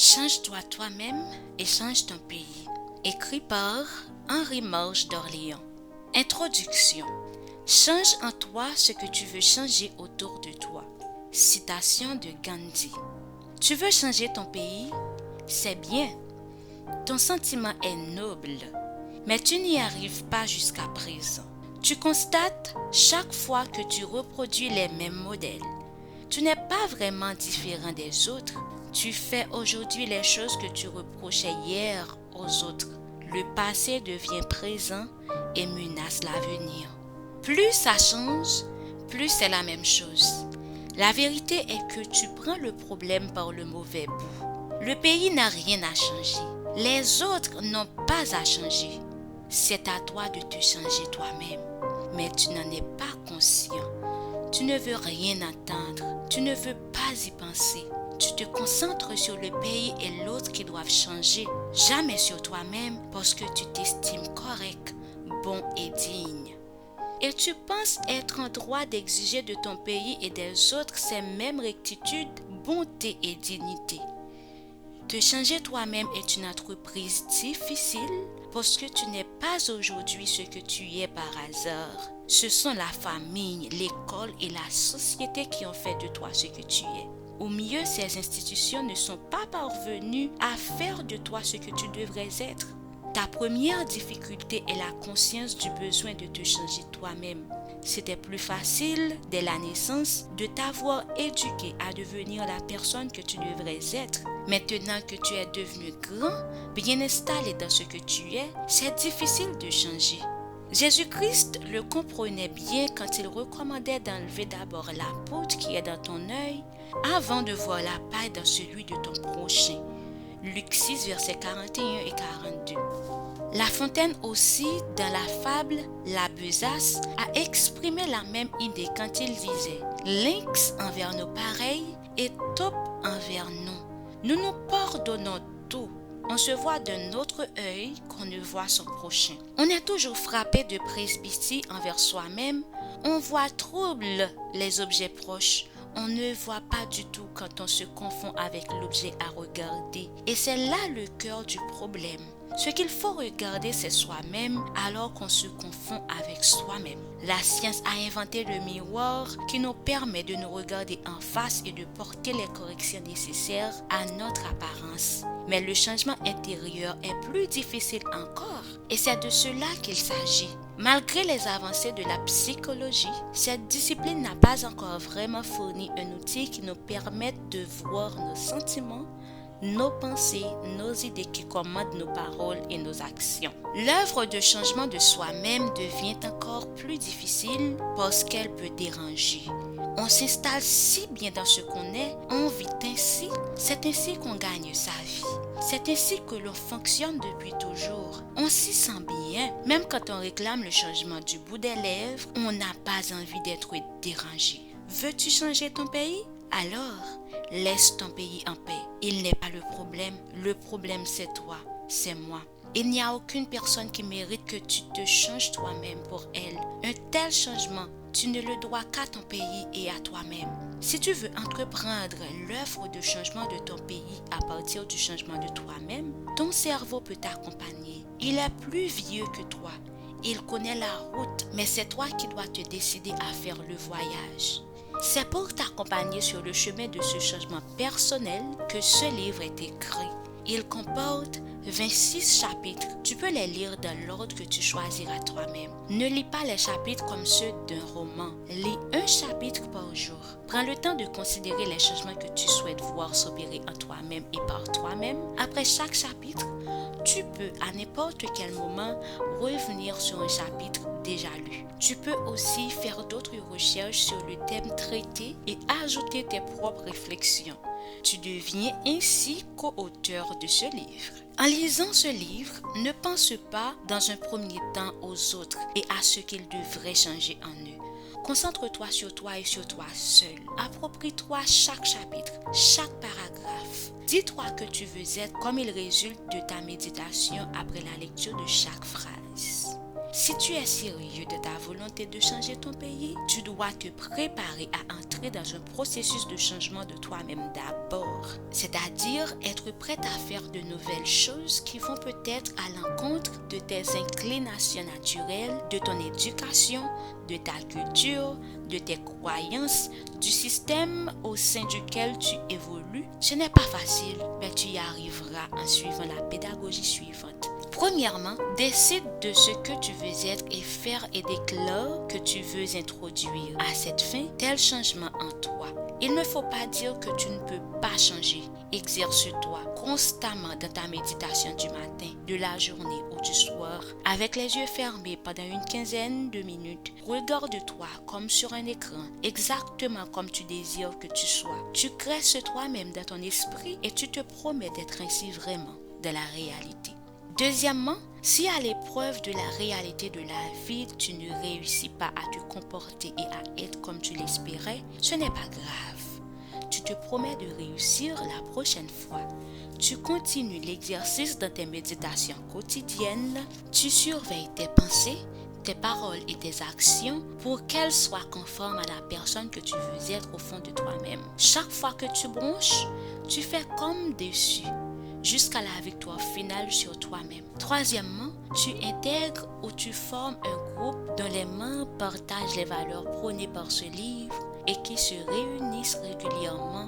Change-toi toi-même et change ton pays. Écrit par Henri Marche d'Orléans. Introduction. Change en toi ce que tu veux changer autour de toi. Citation de Gandhi. Tu veux changer ton pays? C'est bien. Ton sentiment est noble, mais tu n'y arrives pas jusqu'à présent. Tu constates chaque fois que tu reproduis les mêmes modèles. Tu n'es pas vraiment différent des autres. Tu fais aujourd'hui les choses que tu reprochais hier aux autres. Le passé devient présent et menace l'avenir. Plus ça change, plus c'est la même chose. La vérité est que tu prends le problème par le mauvais bout. Le pays n'a rien à changer. Les autres n'ont pas à changer. C'est à toi de te changer toi-même. Mais tu n'en es pas conscient. Tu ne veux rien entendre. Tu ne veux pas y penser. Tu te concentres sur le pays et l'autre qui doivent changer, jamais sur toi-même parce que tu t'estimes correct, bon et digne. Et tu penses être en droit d'exiger de ton pays et des autres ces mêmes rectitudes, bonté et dignité. Te changer toi-même est une entreprise difficile parce que tu n'es pas aujourd'hui ce que tu es par hasard. Ce sont la famille, l'école et la société qui ont fait de toi ce que tu es. Au mieux, ces institutions ne sont pas parvenues à faire de toi ce que tu devrais être. Ta première difficulté est la conscience du besoin de te changer toi-même. C'était plus facile, dès la naissance, de t'avoir éduqué à devenir la personne que tu devrais être. Maintenant que tu es devenu grand, bien installé dans ce que tu es, c'est difficile de changer. Jésus-Christ le comprenait bien quand il recommandait d'enlever d'abord la poudre qui est dans ton œil avant de voir la paille dans celui de ton prochain. Luc 6, versets 41 et 42. La Fontaine aussi, dans la fable La Besace, a exprimé la même idée quand il disait « Lynx envers nos pareils et taupe envers nous. Nous nous pardonnons tout. On se voit d'un autre œil qu'on ne voit son prochain. On est toujours frappé de presbytie envers soi-même. On voit trouble les objets proches. On ne voit pas du tout quand on se confond avec l'objet à regarder. Et c'est là le cœur du problème. Ce qu'il faut regarder, c'est soi-même alors qu'on se confond avec soi-même. La science a inventé le miroir qui nous permet de nous regarder en face et de porter les corrections nécessaires à notre apparence. Mais le changement intérieur est plus difficile encore et c'est de cela qu'il s'agit. Malgré les avancées de la psychologie, cette discipline n'a pas encore vraiment fourni un outil qui nous permette de voir nos sentiments, nos pensées, nos idées qui commandent nos paroles et nos actions. L'œuvre de changement de soi-même devient encore plus difficile parce qu'elle peut déranger. On s'installe si bien dans ce qu'on est, on vit ainsi, c'est ainsi qu'on gagne sa vie. C'est ainsi que l'on fonctionne depuis toujours. On s'y sent bien, même quand on réclame le changement du bout des lèvres, on n'a pas envie d'être dérangé. Veux-tu changer ton pays? Alors, laisse ton pays en paix. Il n'est pas le problème c'est toi, c'est moi. Il n'y a aucune personne qui mérite que tu te changes toi-même pour elle. Un tel changement, tu ne le dois qu'à ton pays et à toi-même. Si tu veux entreprendre l'œuvre de changement de ton pays à partir du changement de toi-même, ton cerveau peut t'accompagner. Il est plus vieux que toi. Il connaît la route, mais c'est toi qui dois te décider à faire le voyage. C'est pour t'accompagner sur le chemin de ce changement personnel que ce livre est écrit. Il comporte 26 chapitres. Tu peux les lire dans l'ordre que tu choisiras toi-même. Ne lis pas les chapitres comme ceux d'un roman. Lis un chapitre par jour. Prends le temps de considérer les changements que tu souhaites voir s'opérer en toi-même et par toi-même. Après chaque chapitre, tu peux à n'importe quel moment revenir sur un chapitre déjà lu. Tu peux aussi faire d'autres recherches sur le thème traité et ajouter tes propres réflexions. Tu deviens ainsi co-auteur de ce livre. En lisant ce livre, ne pense pas dans un premier temps aux autres et à ce qu'ils devraient changer en eux. Concentre-toi sur toi et sur toi seul. Approprie-toi chaque chapitre, chaque paragraphe. Dis-toi que tu veux être comme il résulte de ta méditation après la lecture de chaque phrase. Si tu es sérieux de ta volonté de changer ton pays, tu dois te préparer à entrer dans un processus de changement de toi-même d'abord. C'est-à-dire être prête à faire de nouvelles choses qui vont peut-être à l'encontre de tes inclinations naturelles, de ton éducation, de ta culture, de tes croyances, du système au sein duquel tu évolues. Ce n'est pas facile, mais tu y arriveras en suivant la pédagogie suivante. Premièrement, décide de ce que tu veux être et faire et déclare que tu veux introduire à cette fin tel changement en toi. Il ne faut pas dire que tu ne peux pas changer. Exerce-toi constamment dans ta méditation du matin, de la journée ou du soir, avec les yeux fermés pendant une quinzaine de minutes. Regarde-toi comme sur un écran, exactement comme tu désires que tu sois. Tu crées ce toi-même dans ton esprit et tu te promets d'être ainsi vraiment dans la réalité. Deuxièmement, si à l'épreuve de la réalité de la vie, tu ne réussis pas à te comporter et à être comme tu l'espérais, ce n'est pas grave. Tu te promets de réussir la prochaine fois. Tu continues l'exercice dans tes méditations quotidiennes. Tu surveilles tes pensées, tes paroles et tes actions pour qu'elles soient conformes à la personne que tu veux être au fond de toi-même. Chaque fois que tu bronches, tu fais comme dessus, jusqu'à la victoire finale sur toi-même. Troisièmement, tu intègres ou tu formes un groupe dont les membres partagent les valeurs prônées par ce livre et qui se réunissent régulièrement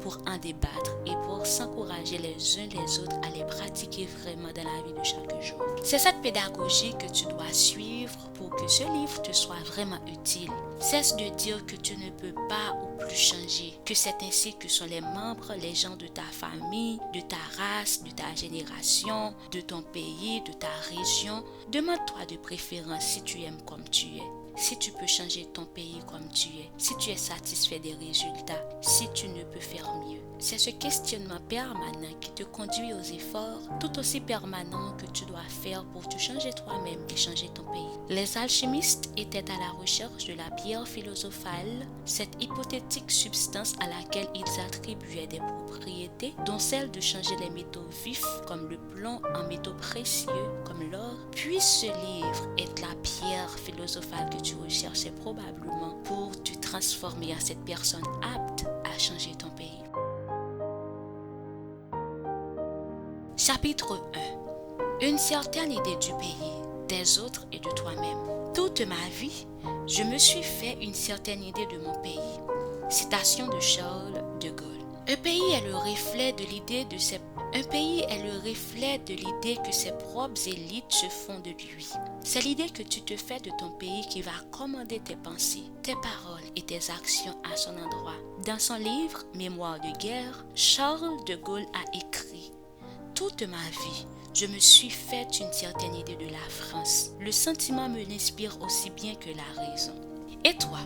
pour en débattre et pour s'encourager les uns les autres à les pratiquer vraiment dans la vie de chaque jour. C'est cette pédagogie que tu dois suivre pour que ce livre te soit vraiment utile. Cesse de dire que tu ne peux pas ou plus changer, que c'est ainsi que sont les membres, les gens de ta famille, de ta race, de ta génération, de ton pays, de ta région. Demande-toi de préférence si tu aimes comme tu es. Si tu peux changer ton pays comme tu es, si tu es satisfait des résultats, si tu ne peux faire mieux. C'est ce questionnement permanent qui te conduit aux efforts tout aussi permanents que tu dois faire pour te changer toi-même et changer ton pays. Les alchimistes étaient à la recherche de la pierre philosophale, cette hypothétique substance à laquelle ils attribuaient des propriétés, dont celle de changer les métaux vifs comme le plomb en métaux précieux comme l'or. Puis ce livre est la pierre philosophale que tu recherchais probablement pour te transformer en cette personne apte à changer ton pays. Chapitre 1. Une certaine idée du pays, des autres et de toi-même. Toute ma vie, je me suis fait une certaine idée de mon pays. Citation de Charles de Gaulle. Un pays est le reflet de l'idée que ses propres élites se font de lui. C'est l'idée que tu te fais de ton pays qui va commander tes pensées, tes paroles et tes actions à son endroit. Dans son livre « Mémoires de guerre », Charles de Gaulle a écrit « Toute ma vie, je me suis fait une certaine idée de la France. Le sentiment me l'inspire aussi bien que la raison. » Et toi,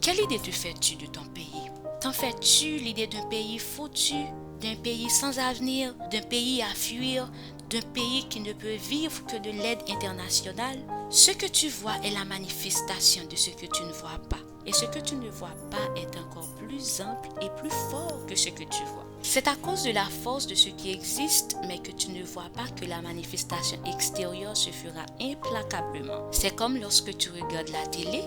quelle idée te fais-tu de ton pays? T'en fais-tu l'idée d'un pays foutu, d'un pays sans avenir, d'un pays à fuir, d'un pays qui ne peut vivre que de l'aide internationale? Ce que tu vois est la manifestation de ce que tu ne vois pas. Et ce que tu ne vois pas est encore plus ample et plus fort que ce que tu vois. C'est à cause de la force de ce qui existe, mais que tu ne vois pas, que la manifestation extérieure se fera implacablement. C'est comme lorsque tu regardes la télé.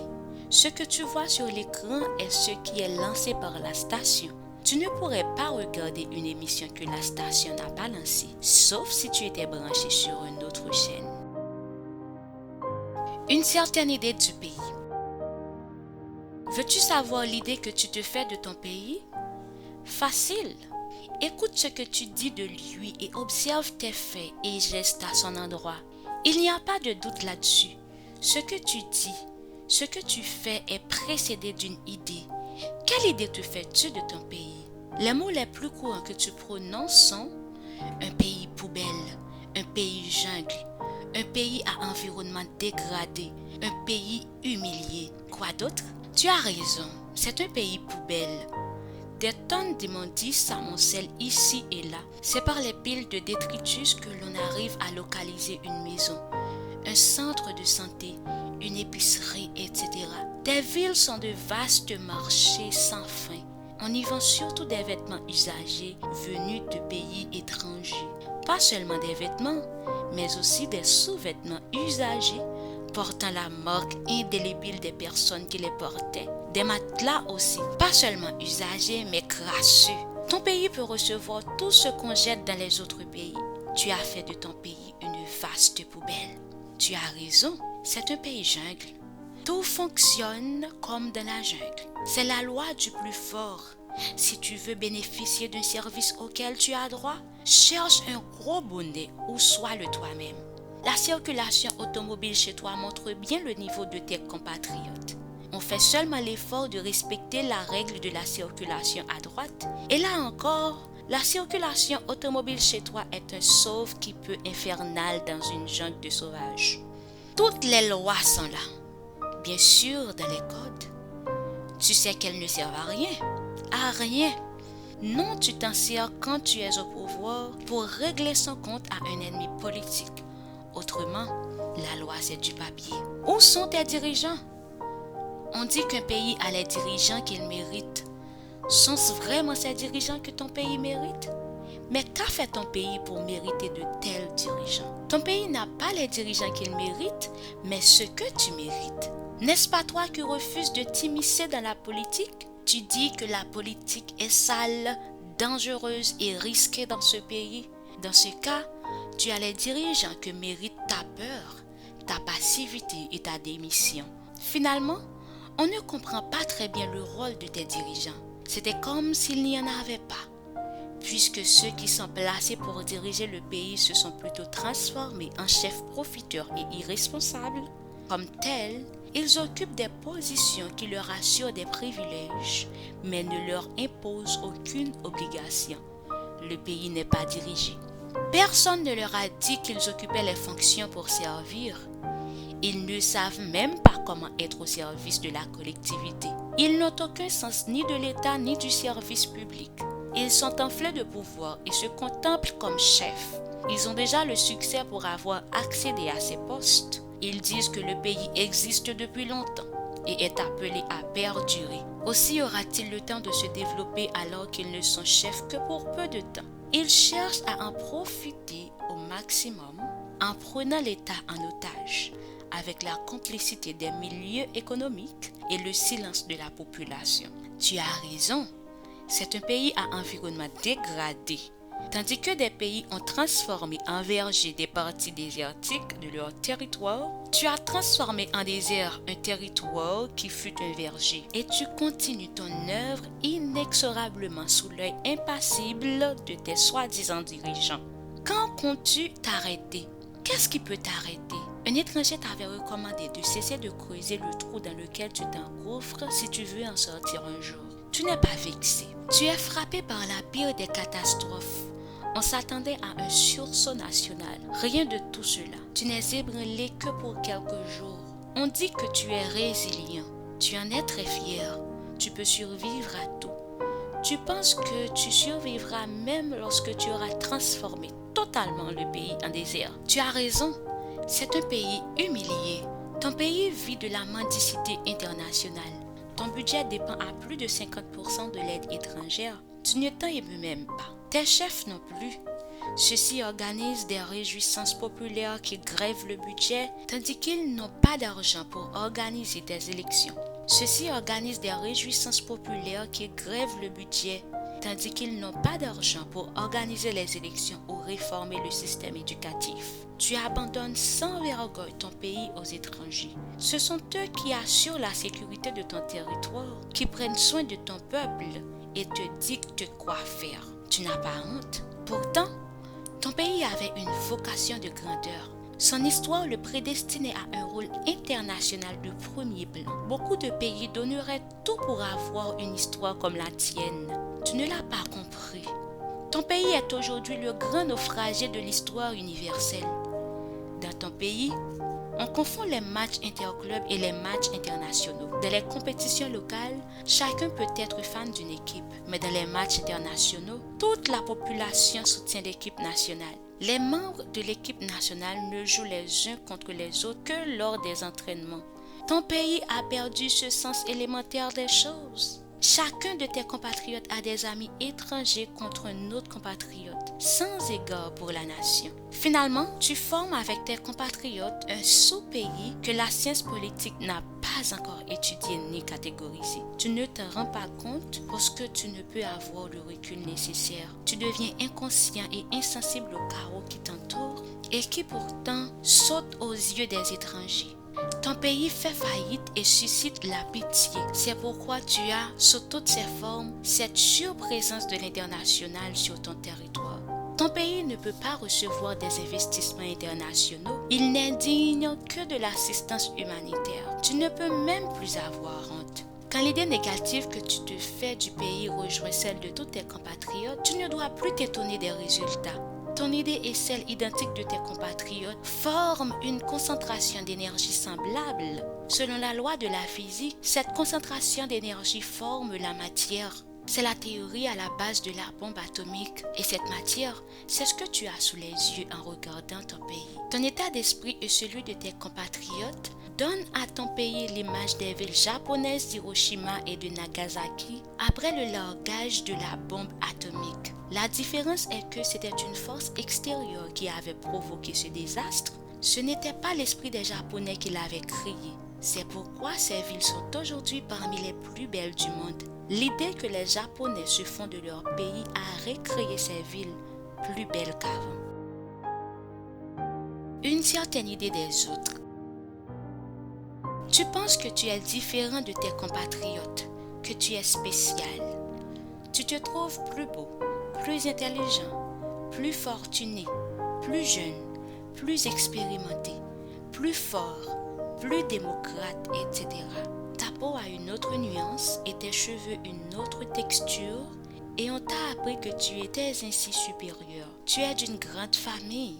Ce que tu vois sur l'écran est ce qui est lancé par la station. Tu ne pourrais pas regarder une émission que la station n'a pas lancée, sauf si tu étais branché sur une autre chaîne. Une certaine idée du pays. Veux-tu savoir l'idée que tu te fais de ton pays? Facile. Écoute ce que tu dis de lui et observe tes faits et gestes à son endroit. Il n'y a pas de doute là-dessus. Ce que tu dis, ce que tu fais est précédé d'une idée. Quelle idée te fais-tu de ton pays? Les mots les plus courants que tu prononces sont un pays poubelle, un pays jungle, un pays à environnement dégradé, un pays humilié. Quoi d'autre? Tu as raison, c'est un pays poubelle. Des tonnes d'immondices s'amoncellent ici et là. C'est par les piles de détritus que l'on arrive à localiser une maison, un centre de santé, une épicerie, etc. Des villes sont de vastes marchés sans fin. On y vend surtout des vêtements usagés venus de pays étrangers. Pas seulement des vêtements, mais aussi des sous-vêtements usagés portant la marque indélébile des personnes qui les portaient. Des matelas aussi, pas seulement usagés, mais crasseux. Ton pays peut recevoir tout ce qu'on jette dans les autres pays. Tu as fait de ton pays une vaste poubelle. Tu as raison, c'est un pays jungle. Tout fonctionne comme dans la jungle. C'est la loi du plus fort. Si tu veux bénéficier d'un service auquel tu as droit, cherche un gros bonnet ou sois-le toi-même. La circulation automobile chez toi montre bien le niveau de tes compatriotes. On fait seulement l'effort de respecter la règle de la circulation à droite. Et là encore, la circulation automobile chez toi est un sauve-qui-peut infernal dans une jungle de sauvages. Toutes les lois sont là, bien sûr dans les codes. Tu sais qu'elles ne servent à rien. À rien. Non, tu t'en sers quand tu es au pouvoir pour régler son compte à un ennemi politique. Autrement, la loi c'est du papier. Où sont tes dirigeants? On dit qu'un pays a les dirigeants qu'il mérite. Sont-ce vraiment ces dirigeants que ton pays mérite? Mais qu'a fait ton pays pour mériter de tels dirigeants? Ton pays n'a pas les dirigeants qu'il mérite, mais ce que tu mérites. N'est-ce pas toi qui refuses de t'immiscer dans la politique? Tu dis que la politique est sale, dangereuse et risquée dans ce pays. Dans ce cas, tu as les dirigeants que mérite ta peur, ta passivité et ta démission. Finalement, on ne comprend pas très bien le rôle de tes dirigeants. C'était comme s'il n'y en avait pas, puisque ceux qui sont placés pour diriger le pays se sont plutôt transformés en chefs profiteurs et irresponsables. Comme tels, ils occupent des positions qui leur assurent des privilèges, mais ne leur imposent aucune obligation. Le pays n'est pas dirigé. Personne ne leur a dit qu'ils occupaient les fonctions pour servir. Ils ne savent même pas comment être au service de la collectivité. Ils n'ont aucun sens ni de l'État ni du service public. Ils sont enflés de pouvoir et se contemplent comme chefs. Ils ont déjà le succès pour avoir accédé à ces postes. Ils disent que le pays existe depuis longtemps et est appelé à perdurer. Aussi aura-t-il le temps de se développer alors qu'ils ne sont chefs que pour peu de temps. Ils cherchent à en profiter au maximum en prenant l'État en otage, avec la complicité des milieux économiques et le silence de la population. Tu as raison, c'est un pays à environnement dégradé. Tandis que des pays ont transformé en verger des parties désertiques de leur territoire, tu as transformé en désert un territoire qui fut un verger. Et tu continues ton œuvre inexorablement sous l'œil impassible de tes soi-disant dirigeants. Quand comptes-tu t'arrêter? Qu'est-ce qui peut t'arrêter? Un étranger t'avait recommandé de cesser de creuser le trou dans lequel tu t'engouffres si tu veux en sortir un jour. Tu n'es pas vexé. Tu es frappé par la pire des catastrophes. On s'attendait à un sursaut national. Rien de tout cela. Tu n'es ébranlé que pour quelques jours. On dit que tu es résilient. Tu en es très fier. Tu peux survivre à tout. Tu penses que tu survivras même lorsque tu auras transformé totalement le pays en désert. Tu as raison. C'est un pays humilié. Ton pays vit de la mendicité internationale. Ton budget dépend à plus de 50% de l'aide étrangère. Tu ne t'en émeus même pas. Tes chefs non plus. Ceux-ci organisent des réjouissances populaires qui grèvent le budget, tandis qu'ils n'ont pas d'argent pour organiser des élections. Ceux-ci organisent des réjouissances populaires qui grèvent le budget, tandis qu'ils n'ont pas d'argent pour organiser les élections ou réformer le système éducatif. Tu abandonnes sans vergogne ton pays aux étrangers. Ce sont eux qui assurent la sécurité de ton territoire, qui prennent soin de ton peuple et te dictent quoi faire. Tu n'as pas honte. Pourtant, ton pays avait une vocation de grandeur. Son histoire le prédestinait à un rôle international de premier plan. Beaucoup de pays donneraient tout pour avoir une histoire comme la tienne. Tu ne l'as pas compris. Ton pays est aujourd'hui le grand naufragé de l'histoire universelle. Dans ton pays, on confond les matchs interclubs et les matchs internationaux. Dans les compétitions locales, chacun peut être fan d'une équipe, mais dans les matchs internationaux, toute la population soutient l'équipe nationale. Les membres de l'équipe nationale ne jouent les uns contre les autres que lors des entraînements. Ton pays a perdu ce sens élémentaire des choses. Chacun de tes compatriotes a des amis étrangers contre un autre compatriote, sans égard pour la nation. Finalement, tu formes avec tes compatriotes un sous-pays que la science politique n'a pas encore étudié ni catégorisé. Tu ne te rends pas compte parce que tu ne peux avoir le recul nécessaire. Tu deviens inconscient et insensible au chaos qui t'entoure et qui pourtant saute aux yeux des étrangers. Ton pays fait faillite et suscite la pitié. C'est pourquoi tu as, sous toutes ses formes, cette surprésence de l'international sur ton territoire. Ton pays ne peut pas recevoir des investissements internationaux. Il n'est digne que de l'assistance humanitaire. Tu ne peux même plus avoir honte. Quand l'idée négative que tu te fais du pays rejoint celle de tous tes compatriotes, tu ne dois plus t'étonner des résultats. Ton idée et celle identique de tes compatriotes forment une concentration d'énergie semblable. Selon la loi de la physique, cette concentration d'énergie forme la matière. C'est la théorie à la base de la bombe atomique. Et cette matière, c'est ce que tu as sous les yeux en regardant ton pays. Ton état d'esprit et celui de tes compatriotes donnent à ton pays l'image des villes japonaises d'Hiroshima et de Nagasaki après le largage de la bombe atomique. La différence est que c'était une force extérieure qui avait provoqué ce désastre. Ce n'était pas l'esprit des Japonais qui l'avait créé. C'est pourquoi ces villes sont aujourd'hui parmi les plus belles du monde. L'idée que les Japonais se font de leur pays a recréé ces villes plus belles qu'avant. Une certaine idée des autres. Tu penses que tu es différent de tes compatriotes, que tu es spécial. Tu te trouves plus beau, plus intelligent, plus fortuné, plus jeune, plus expérimenté, plus fort, plus démocrate, etc. Ta peau a une autre nuance et tes cheveux une autre texture et on t'a appris que tu étais ainsi supérieur. Tu es d'une grande famille,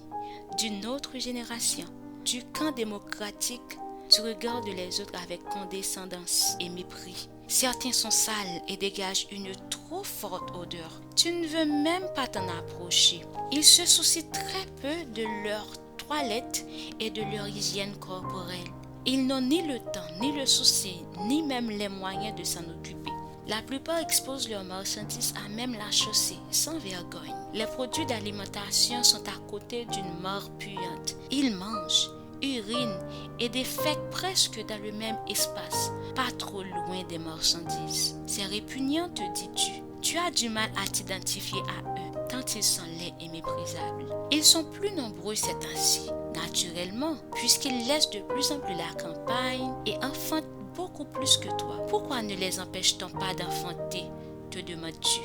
d'une autre génération, du camp démocratique. Tu regardes les autres avec condescendance et mépris. Certains sont sales et dégagent une trop forte odeur. Tu ne veux même pas t'en approcher. Ils se soucient très peu de leur toilette et de leur hygiène corporelle. Ils n'ont ni le temps, ni le souci, ni même les moyens de s'en occuper. La plupart exposent leurs marchandises à même la chaussée, sans vergogne. Les produits d'alimentation sont à côté d'une mort puante. Ils mangent, urinent et défèquent presque dans le même espace, pas trop loin des marchandises. C'est répugnant, te dis-tu. Tu as du mal à t'identifier à eux, tant ils sont laids et méprisables. Ils sont plus nombreux ces temps-ci, naturellement, puisqu'ils laissent de plus en plus la campagne et enfantent beaucoup plus que toi. Pourquoi ne les empêche-t-on pas d'enfanter, te demandes-tu?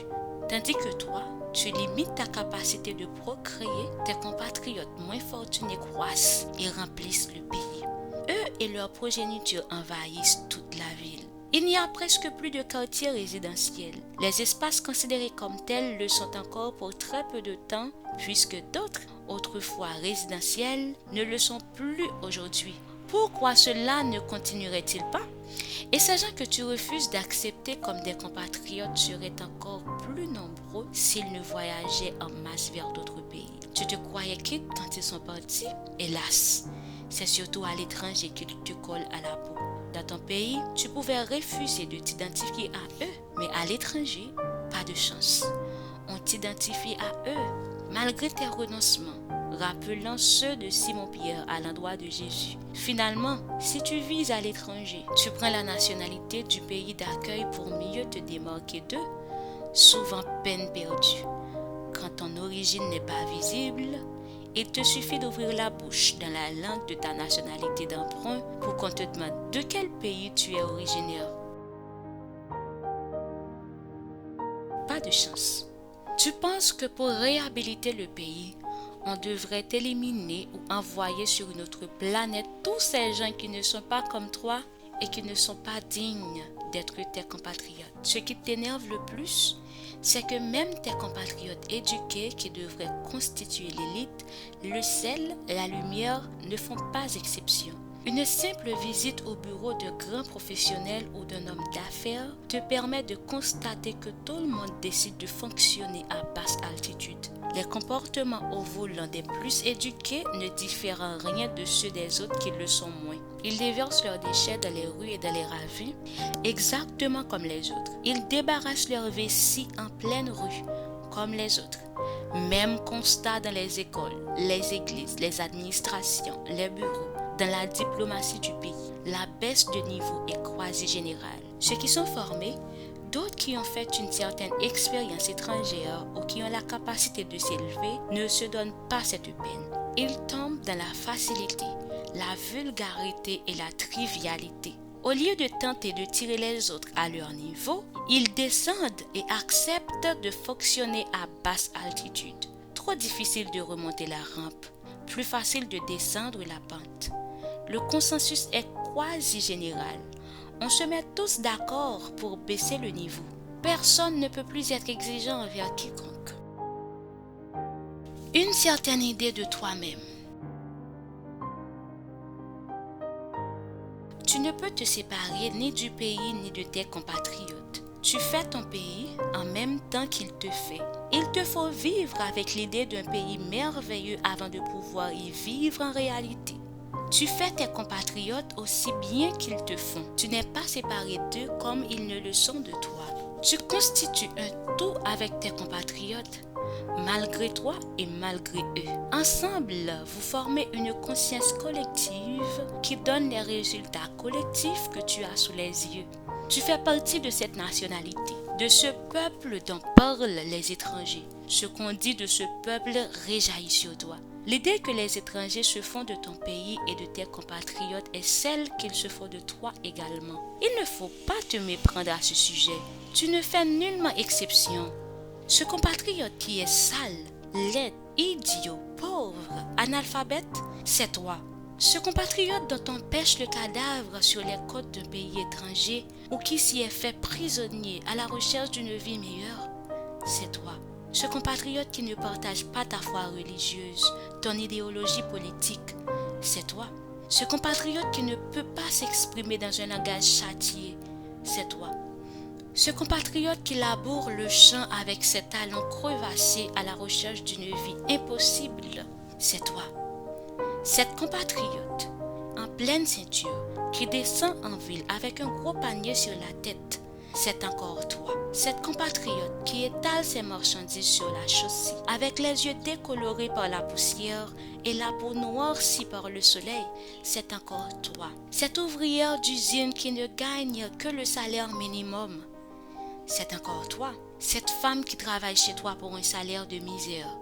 Tandis que toi, tu limites ta capacité de procréer, tes compatriotes moins fortunés croissent et remplissent le pays. Eux et leur progéniture envahissent toute la ville. Il n'y a presque plus de quartiers résidentiels. Les espaces considérés comme tels le sont encore pour très peu de temps, puisque d'autres, autrefois résidentiels, ne le sont plus aujourd'hui. Pourquoi cela ne continuerait-il pas? Et ces gens que tu refuses d'accepter comme des compatriotes seraient encore plus nombreux s'ils ne voyageaient en masse vers d'autres pays. Tu te croyais quitte quand ils sont partis? Hélas, c'est surtout à l'étranger qu'ils te collent à la peau. Dans ton pays, tu pouvais refuser de t'identifier à eux, mais à l'étranger, pas de chance. On t'identifie à eux, malgré tes renoncements, rappelant ceux de Simon-Pierre à l'endroit de Jésus. Finalement, si tu vises à l'étranger, tu prends la nationalité du pays d'accueil pour mieux te démarquer d'eux, souvent peine perdue. Quand ton origine n'est pas visible, il te suffit d'ouvrir la bouche dans la langue de ta nationalité d'emprunt pour qu'on te demande de quel pays tu es originaire. Pas de chance. Tu penses que pour réhabiliter le pays, on devrait éliminer ou envoyer sur une autre planète tous ces gens qui ne sont pas comme toi et qui ne sont pas dignes d'être tes compatriotes. Ce qui t'énerve le plus, c'est que même tes compatriotes éduqués qui devraient constituer l'élite, le sel, la lumière ne font pas exception. Une simple visite au bureau d'un grand professionnel ou d'un homme d'affaires te permet de constater que tout le monde décide de fonctionner à basse altitude. Les comportements au volant des plus éduqués ne diffèrent en rien de ceux des autres qui le sont moins. Ils déversent leurs déchets dans les rues et dans les ravins, exactement comme les autres. Ils débarrassent leurs vessies en pleine rue, comme les autres. Même constat dans les écoles, les églises, les administrations, les bureaux. Dans la diplomatie du pays, la baisse de niveau est quasi générale. Ceux qui sont formés, d'autres qui ont fait une certaine expérience étrangère ou qui ont la capacité de s'élever, ne se donnent pas cette peine. Ils tombent dans la facilité, la vulgarité et la trivialité. Au lieu de tenter de tirer les autres à leur niveau, ils descendent et acceptent de fonctionner à basse altitude. Trop difficile de remonter la rampe, plus facile de descendre la pente. Le consensus est quasi général. On se met tous d'accord pour baisser le niveau. Personne ne peut plus être exigeant envers quiconque. Une certaine idée de toi-même. Tu ne peux te séparer ni du pays ni de tes compatriotes. Tu fais ton pays en même temps qu'il te fait. Il te faut vivre avec l'idée d'un pays merveilleux avant de pouvoir y vivre en réalité. Tu fais tes compatriotes aussi bien qu'ils te font. Tu n'es pas séparé d'eux comme ils ne le sont de toi. Tu constitues un tout avec tes compatriotes, malgré toi et malgré eux. Ensemble, vous formez une conscience collective qui donne les résultats collectifs que tu as sous les yeux. Tu fais partie de cette nationalité, de ce peuple dont parlent les étrangers. Ce qu'on dit de ce peuple réjaillit sur toi. L'idée que les étrangers se font de ton pays et de tes compatriotes est celle qu'ils se font de toi également. Il ne faut pas te méprendre à ce sujet. Tu ne fais nullement exception. Ce compatriote qui est sale, laid, idiot, pauvre, analphabète, c'est toi. Ce compatriote dont on pêche le cadavre sur les côtes d'un pays étranger ou qui s'y est fait prisonnier à la recherche d'une vie meilleure, c'est toi. Ce compatriote qui ne partage pas ta foi religieuse, ton idéologie politique, c'est toi. Ce compatriote qui ne peut pas s'exprimer dans un langage châtié, c'est toi. Ce compatriote qui laboure le champ avec ses talons crevassés à la recherche d'une vie impossible, c'est toi. Cette compatriote, en pleine ceinture, qui descend en ville avec un gros panier sur la tête, c'est encore toi. Cette compatriote qui étale ses marchandises sur la chaussée, avec les yeux décolorés par la poussière et la peau noircie par le soleil, c'est encore toi. Cette ouvrière d'usine qui ne gagne que le salaire minimum, c'est encore toi. Cette femme qui travaille chez toi pour un salaire de misère,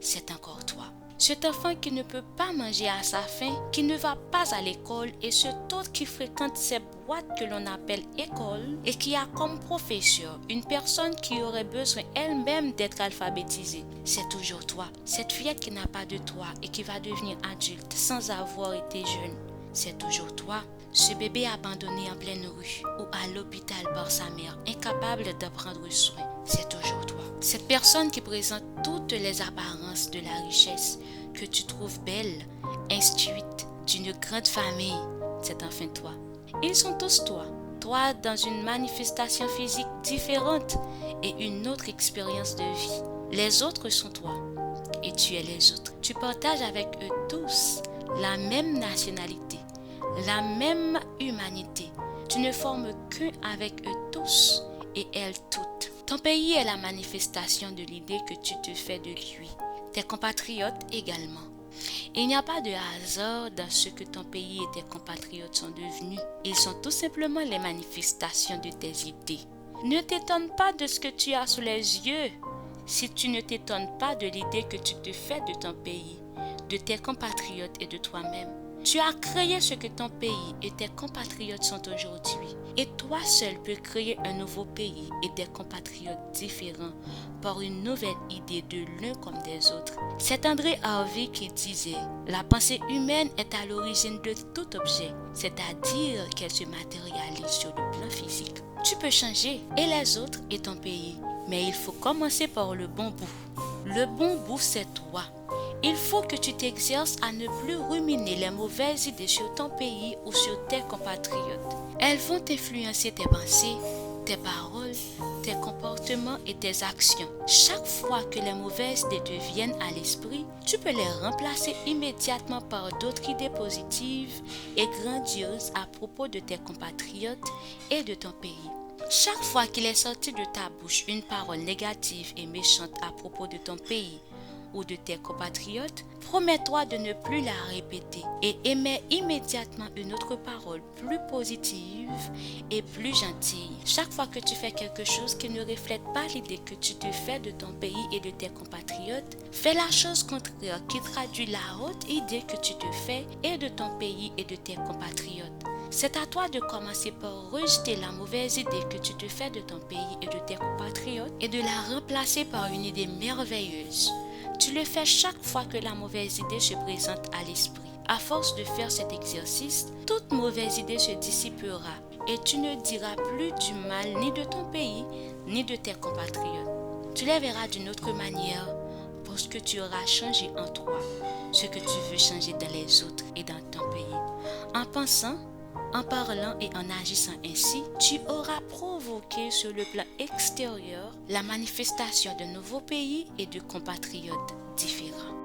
c'est encore toi. Cet enfant qui ne peut pas manger à sa faim, qui ne va pas à l'école et cet autre qui fréquente ces boîtes que l'on appelle école et qui a comme professeur une personne qui aurait besoin elle-même d'être alphabétisée. C'est toujours toi, cette fillette qui n'a pas de toit et qui va devenir adulte sans avoir été jeune. C'est toujours toi, ce bébé abandonné en pleine rue ou à l'hôpital par sa mère, incapable d'en prendre soin. C'est toujours toi. Cette personne qui présente toutes les apparences de la richesse que tu trouves belle, instruite, d'une grande famille, c'est enfin toi. Ils sont tous toi. Toi dans une manifestation physique différente et une autre expérience de vie. Les autres sont toi et tu es les autres. Tu partages avec eux tous la même nationalité, la même humanité. Tu ne formes qu'un avec eux tous et elles toutes. Ton pays est la manifestation de l'idée que tu te fais de lui. Tes compatriotes également. Il n'y a pas de hasard dans ce que ton pays et tes compatriotes sont devenus. Ils sont tout simplement les manifestations de tes idées. Ne t'étonne pas de ce que tu as sous les yeux si tu ne t'étonnes pas de l'idée que tu te fais de ton pays, de tes compatriotes et de toi-même. Tu as créé ce que ton pays et tes compatriotes sont aujourd'hui. Et toi seul peux créer un nouveau pays et des compatriotes différents par une nouvelle idée de l'un comme des autres. C'est André Harvey qui disait « La pensée humaine est à l'origine de tout objet, c'est-à-dire qu'elle se matérialise sur le plan physique. » Tu peux changer et les autres et ton pays, mais il faut commencer par le bon bout. Le bon bout, c'est toi. Il faut que tu t'exerces à ne plus ruminer les mauvaises idées sur ton pays ou sur tes compatriotes. Elles vont influencer tes pensées, tes paroles, tes comportements et tes actions. Chaque fois que les mauvaises idées te viennent à l'esprit, tu peux les remplacer immédiatement par d'autres idées positives et grandioses à propos de tes compatriotes et de ton pays. Chaque fois qu'il est sorti de ta bouche une parole négative et méchante à propos de ton pays ou de tes compatriotes, promets-toi de ne plus la répéter et émets immédiatement une autre parole plus positive et plus gentille. Chaque fois que tu fais quelque chose qui ne reflète pas l'idée que tu te fais de ton pays et de tes compatriotes, fais la chose contraire qui traduit la haute idée que tu te fais et de ton pays et de tes compatriotes. C'est à toi de commencer par rejeter la mauvaise idée que tu te fais de ton pays et de tes compatriotes et de la remplacer par une idée merveilleuse. Tu le fais chaque fois que la mauvaise idée se présente à l'esprit. À force de faire cet exercice, toute mauvaise idée se dissipera et tu ne diras plus du mal ni de ton pays ni de tes compatriotes. Tu les verras d'une autre manière parce que tu auras changé en toi ce que tu veux changer dans les autres et dans ton pays. En pensant, en parlant et en agissant ainsi, tu auras provoqué sur le plan extérieur la manifestation de nouveaux pays et de compatriotes différents.